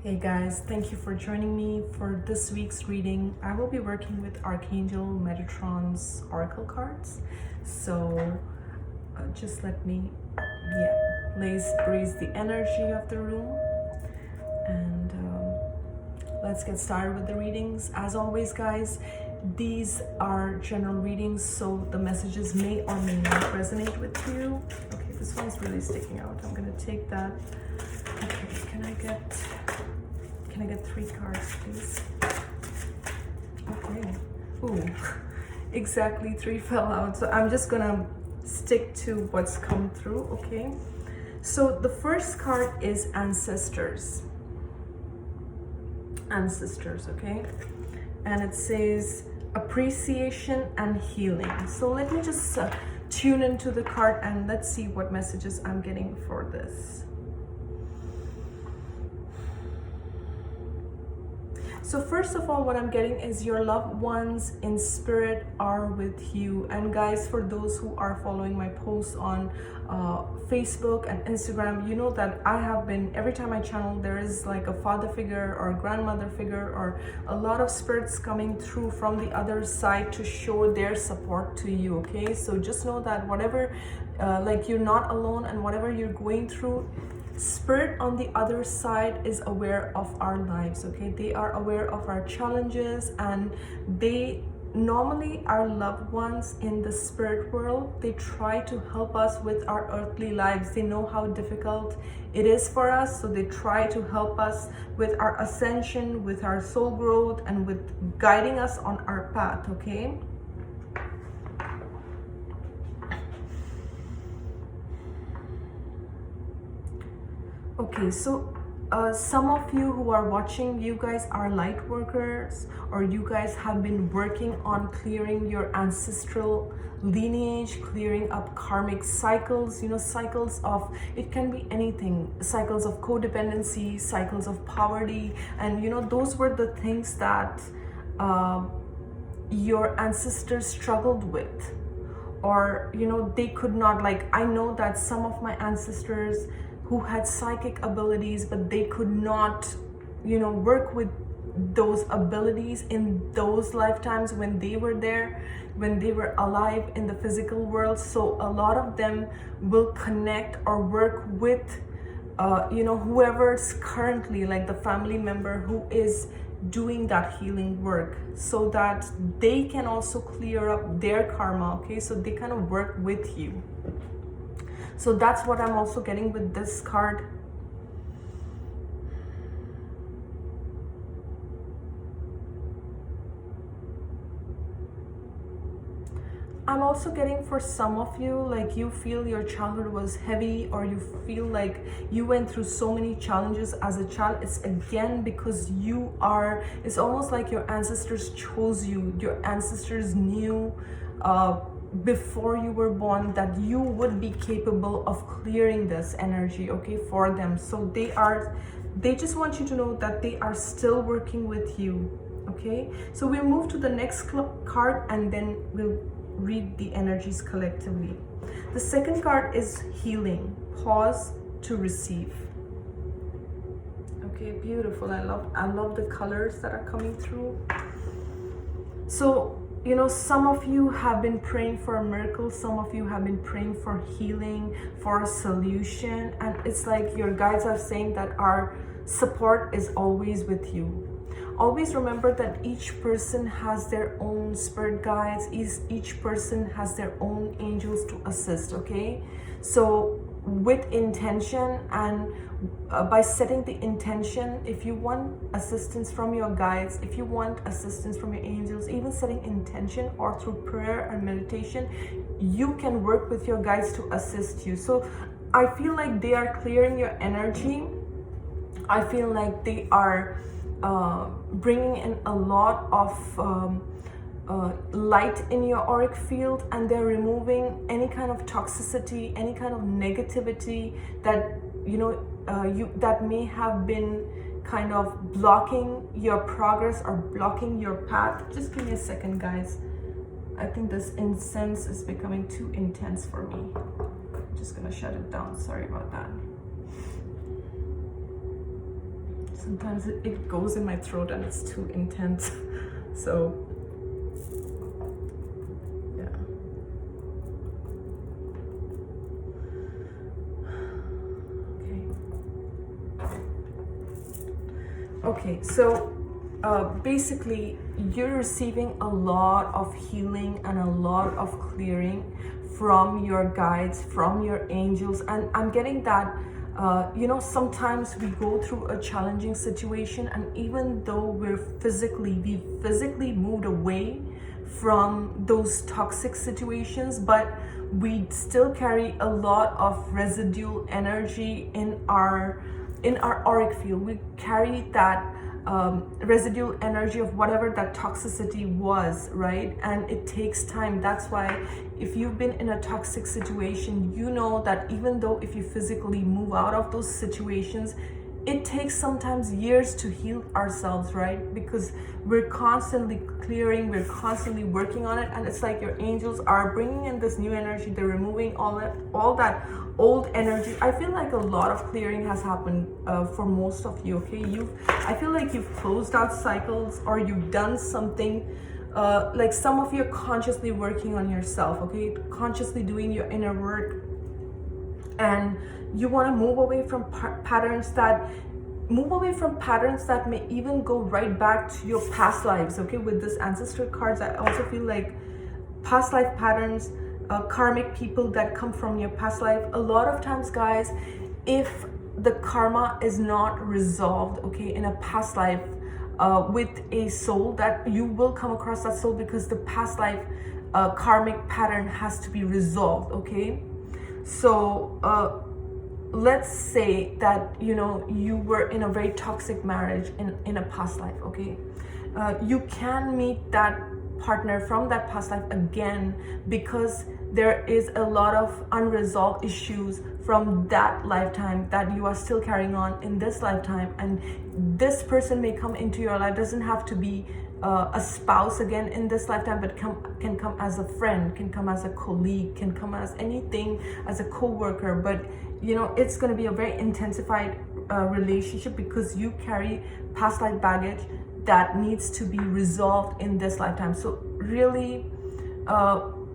Hey guys, thank you for joining me for this week's reading. I will be working with Archangel Metatron's oracle cards. So just let me, breeze the energy of the room and let's get started with the readings. As always, guys, these are general readings, so the messages may or may not resonate with you. Okay, this one's really sticking out. I'm gonna take that. Okay, can I get 3 cards, please? Okay. Ooh, exactly 3 fell out. So I'm just gonna stick to what's come through, okay? So the first card is Ancestors. Ancestors, okay? And it says appreciation and healing. So let me just tune into the card and let's see what messages I'm getting for this. So first of all, what I'm getting is your loved ones in spirit are with you. And guys, for those who are following my posts on Facebook and Instagram, you know that I have been, every time I channel, there is like a father figure or a grandmother figure or a lot of spirits coming through from the other side to show their support to you, okay? So just know that whatever, like you're not alone, and whatever you're going through, Spirit on the other side is aware of our lives, okay? They are aware of our challenges, and they normally, our loved ones in the spirit world, they try to help us with our earthly lives. They know how difficult it is for us, so they try to help us with our ascension, with our soul growth, and with guiding us on our path, okay? Okay, so some of you who are watching, you guys are light workers, or you guys have been working on clearing your ancestral lineage, clearing up karmic cycles, you know, cycles of, it can be anything, cycles of codependency, cycles of poverty, and you know, those were the things that your ancestors struggled with, or you know, they could not, like, I know that some of my ancestors who had psychic abilities, but they could not, you know, work with those abilities in those lifetimes when they were there, when they were alive in the physical world. So a lot of them will connect or work with, you know, whoever's currently, like the family member who is doing that healing work, so that they can also clear up their karma, okay? So they kind of work with you. So that's what I'm also getting with this card. I'm also getting for some of you, like you feel your childhood was heavy, or you feel like you went through so many challenges as a child. It's again because you are, it's almost like your ancestors chose you. Your ancestors knew before you were born that you would be capable of clearing this energy, okay, for them. So they just want you to know that they are still working with you, okay? So we'll move to the next card and then we'll read the energies collectively. The second card is healing. Pause to receive. Okay, beautiful. I love the colors that are coming through. So you know, some of you have been praying for a miracle, some of you have been praying for healing, for a solution, and it's like your guides are saying that our support is always with you. Always remember that each person has their own spirit guides, each person has their own angels to assist, okay? So with intention, and by setting the intention, if you want assistance from your guides, if you want assistance from your angels, even setting intention or through prayer and meditation, you can work with your guides to assist you. So I feel like they are clearing your energy. I feel like they are bringing in a lot of light in your auric field, and they're removing any kind of toxicity, any kind of negativity that, you know, that may have been kind of blocking your progress or blocking your path. Just give me a second, guys. I think this incense is becoming too intense for me. I'm just gonna shut it down. Sorry about that. Sometimes it goes in my throat and it's too intense. So yeah. Okay, so basically you're receiving a lot of healing and a lot of clearing from your guides, from your angels. And I'm getting that you know, sometimes we go through a challenging situation, and even though we physically moved away from those toxic situations, but we still carry a lot of residual energy in our auric field. We carry that residual energy of whatever that toxicity was, right? And it takes time. That's why if you've been in a toxic situation, you know that even though if you physically move out of those situations, it takes sometimes years to heal ourselves, right? Because we're constantly clearing, we're constantly working on it, and it's like your angels are bringing in this new energy. They're removing all that old energy. I feel like a lot of clearing has happened for most of you. Okay, I feel like you've closed out cycles, or you've done something. Like some of you are consciously working on yourself. Okay, consciously doing your inner work, and you want to move away from patterns that may even go right back to your past lives. Okay, with this ancestor cards, I also feel like past life patterns, karmic people that come from your past life. A lot of times, guys, if the karma is not resolved, okay, in a past life with a soul, that you will come across that soul, because the past life karmic pattern has to be resolved. Okay, so let's say that, you know, you were in a very toxic marriage in a past life. Okay, you can meet that partner from that past life again, because there is a lot of unresolved issues from that lifetime that you are still carrying on in this lifetime. And this person may come into your life, doesn't have to be a spouse again in this lifetime, but can come as a friend, can come as a colleague, can come as anything, as a co-worker. But you know, it's going to be a very intensified relationship, because you carry past life baggage that needs to be resolved in this lifetime. So really,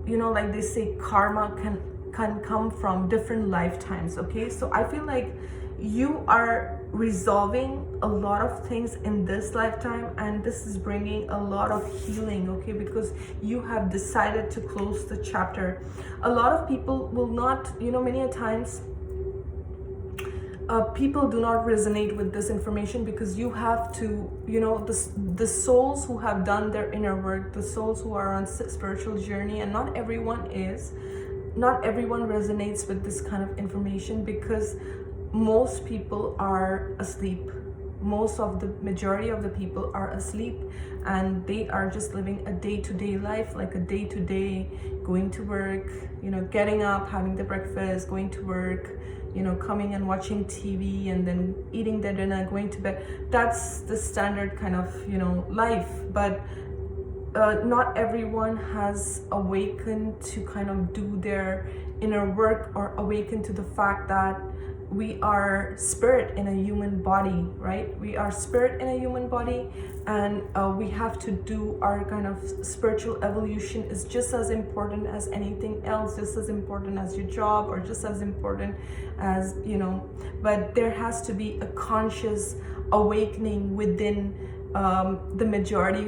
you know, like they say, karma can come from different lifetimes. Okay, so I feel like you are resolving a lot of things in this lifetime, and this is bringing a lot of healing. Okay, because you have decided to close the chapter. A lot of people will not, you know, many a times people do not resonate with this information, because you have to, you know, the souls who have done their inner work, the souls who are on spiritual journey, and not everyone resonates with this kind of information, because most people are asleep. Majority of the people are asleep, and they are just living a day-to-day life, like a day-to-day, going to work, you know, getting up, having the breakfast, going to work, you know, coming and watching TV, and then eating their dinner, going to bed. That's the standard kind of, you know, life. But not everyone has awakened to kind of do their inner work, or awaken to the fact that we are spirit in a human body, right? We are spirit in a human body, and we have to do our kind of spiritual evolution. Is just as important as anything else, just as important as your job, or just as important as, you know, but there has to be a conscious awakening within the majority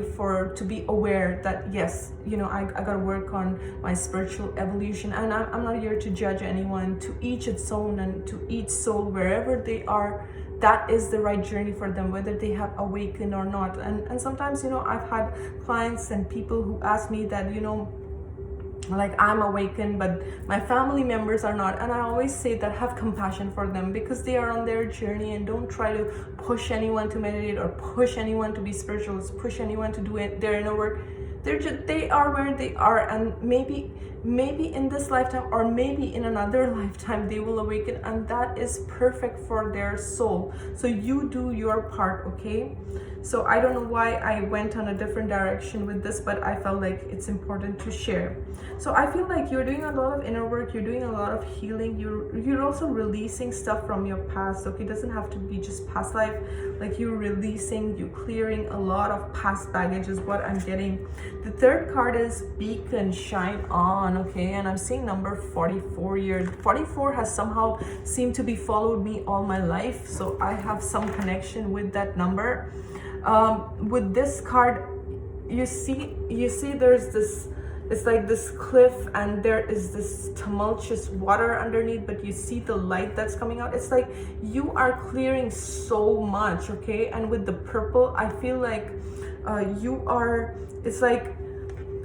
to be aware that, yes, you know, I gotta work on my spiritual evolution. And I'm not here to judge anyone. To each its own, and to each soul, wherever they are, that is the right journey for them, whether they have awakened or not. And sometimes, you know, I've had clients and people who ask me that, you know, like, I'm awakened but my family members are not. And I always say that have compassion for them, because they are on their journey, and don't try to push anyone to meditate, or push anyone to be spiritual, push anyone to do their inner work. They are where they are, and maybe maybe in this lifetime or maybe in another lifetime they will awaken, and that is perfect for their soul. So you do your part, okay? So I don't know why I went on a different direction with this, but I felt like it's important to share. So I feel like you're doing a lot of inner work, you're doing a lot of healing, you're also releasing stuff from your past, okay? It doesn't have to be just past life. Like you're releasing, you're clearing a lot of past baggage is what I'm getting. The third card is beacon, shine on, okay? And I'm seeing number 44 here. 44 has somehow seemed to be followed me all my life, so I have some connection with that number. With this card, you see there's this, it's like this cliff and there is this tumultuous water underneath, but you see the light that's coming out. It's like you are clearing so much, okay? And with the purple, I feel like it's like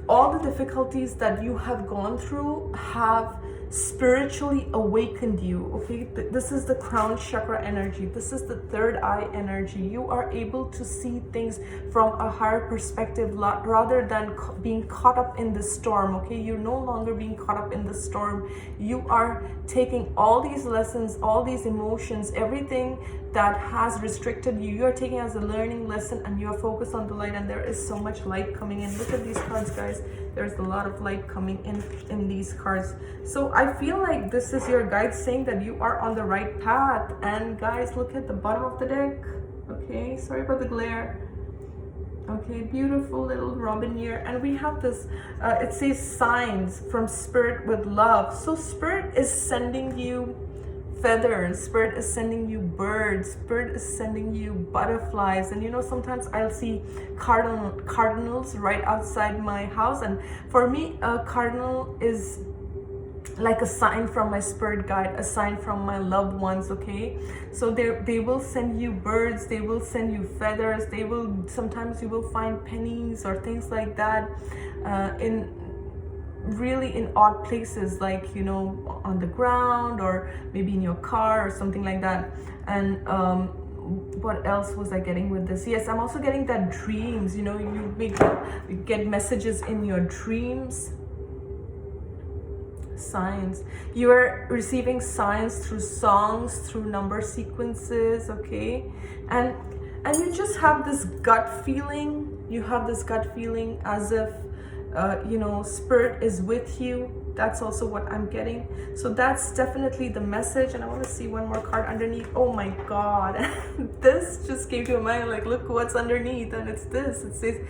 all the difficulties that you have gone through have spiritually awakened you, okay? This is the crown chakra energy. This is the third eye energy. You are able to see things from a higher perspective rather than being caught up in the storm, okay? You're no longer being caught up in the storm. You are taking all these lessons, all these emotions, everything that has restricted you, you're taking as a learning lesson, and you're focused on the light, and there is so much light coming in. Look at these cards, guys. There's a lot of light coming in these cards. So I feel like this is your guide saying that you are on the right path. And guys, look at the bottom of the deck. Okay, sorry about the glare. Okay, beautiful little robin here. And we have this, it says signs from spirit with love. So spirit is sending you feathers, spirit is sending you birds, spirit is sending you butterflies. And you know, sometimes I'll see cardinals right outside my house, and for me a cardinal is like a sign from my spirit guide, a sign from my loved ones, okay? So they will send you birds, they will send you feathers, they will, sometimes you will find pennies or things like that in really in odd places, like, you know, on the ground or maybe in your car or something like that. And what else was I getting with this? Yes, I'm also getting that dreams, you know, you get messages in your dreams. Signs, you are receiving signs through songs, through number sequences, okay? And you just have this gut feeling, you have this gut feeling as if you know, spirit is with you. That's also what I'm getting. So that's definitely the message. And I want to see one more card underneath. Oh my god, this just came to my mind, like, look what's underneath. And it's this, it says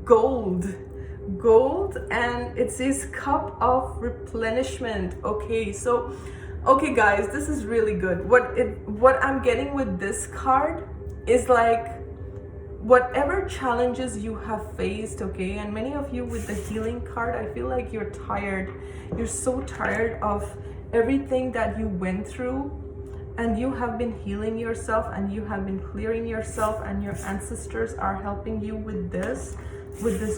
gold, and it says cup of replenishment. Okay, so okay guys, this is really good. What I'm getting with this card is like, whatever challenges you have faced, okay? And many of you with the healing card, I feel like you're tired. You're so tired of everything that you went through, and you have been healing yourself and you have been clearing yourself, and your ancestors are helping you with this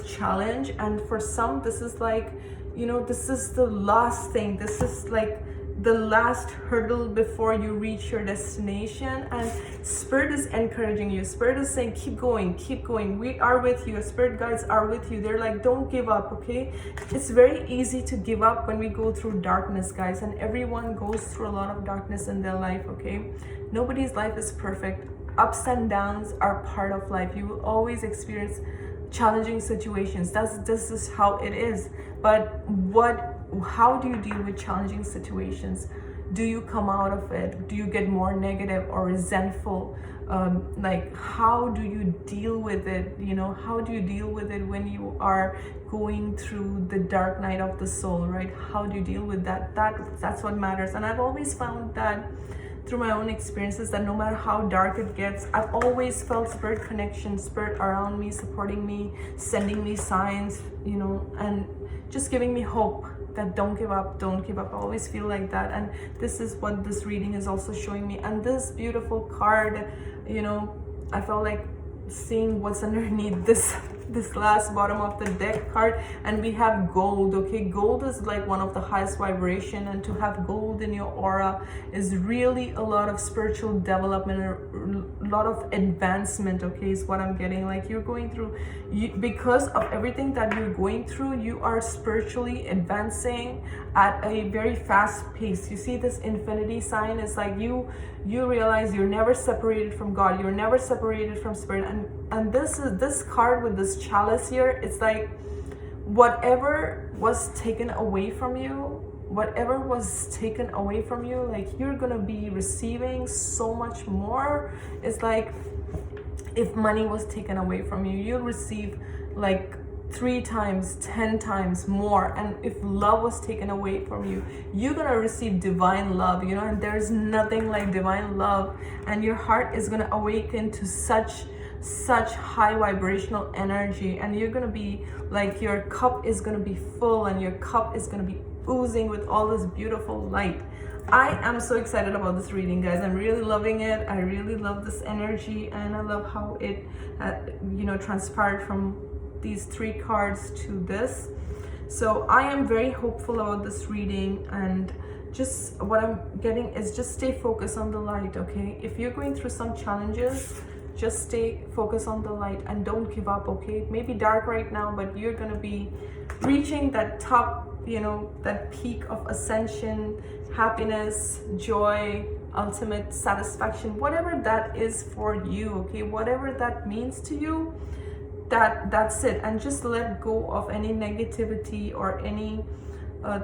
challenge. And for some, this is like, you know, this is the last thing. This is like the last hurdle before you reach your destination. And spirit is encouraging you. Spirit is saying, keep going, we are with you. Spirit guides are with you. They're like, don't give up, okay? It's very easy to give up when we go through darkness, guys, and everyone goes through a lot of darkness in their life, okay? Nobody's life is perfect. Ups and downs are part of life. You will always experience challenging situations. This is how it is. But how do you deal with challenging situations? Do you come out of it? Do you get more negative or resentful? Like, how do you deal with it? You know, how do you deal with it when you are going through the dark night of the soul, right? How do you deal with that? That's what matters. And I've always found that through my own experiences, that no matter how dark it gets, I've always felt spirit connection, spirit around me, supporting me, sending me signs, you know, and just giving me hope that don't give up. I always feel like that. And this is what this reading is also showing me. And this beautiful card, you know, I felt like seeing what's underneath this last bottom of the deck card, and we have gold. Okay, gold is like one of the highest vibration, and to have gold in your aura is really a lot of spiritual development, a lot of advancement. Okay, is what I'm getting. Like you're going through, because of everything that you're going through, you are spiritually advancing at a very fast pace. You see this infinity sign, it's like you realize you're never separated from God, you're never separated from spirit. And this card with this chalice here, it's like whatever was taken away from you, like you're gonna be receiving so much more. It's like if money was taken away from you, you'll receive like 3 times, 10 times more. And if love was taken away from you, you're gonna receive divine love, you know, and there's nothing like divine love. And your heart is gonna awaken to such high vibrational energy, and you're gonna be like, your cup is gonna be full, and your cup is gonna be oozing with all this beautiful light. I am so excited about this reading, guys. I'm really loving it. I really love this energy, and I love how it transpired from these 3 cards to this. So I am very hopeful about this reading, and just what I'm getting is just stay focused on the light. Okay, if you're going through some challenges, just stay focused on the light and don't give up. Okay, it may be dark right now, but you're gonna be reaching that top, that peak of ascension, happiness, joy, ultimate satisfaction, whatever that is for you. Okay, whatever that means to you, that's it. And just let go of any negativity or any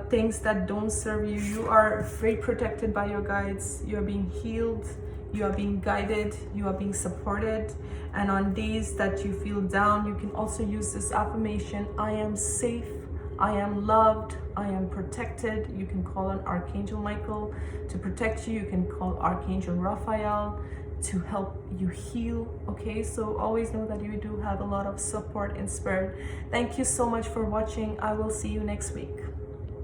things that don't serve you. You are very protected by your guides. You are being healed, you are being guided, you are being supported. And on days that you feel down, you can also use this affirmation: I am safe, I am loved, I am protected. You can call on Archangel Michael to protect you. You can call Archangel Raphael to help you heal. Okay, so always know that you do have a lot of support in spirit. Thank you so much for watching. I will see you next week.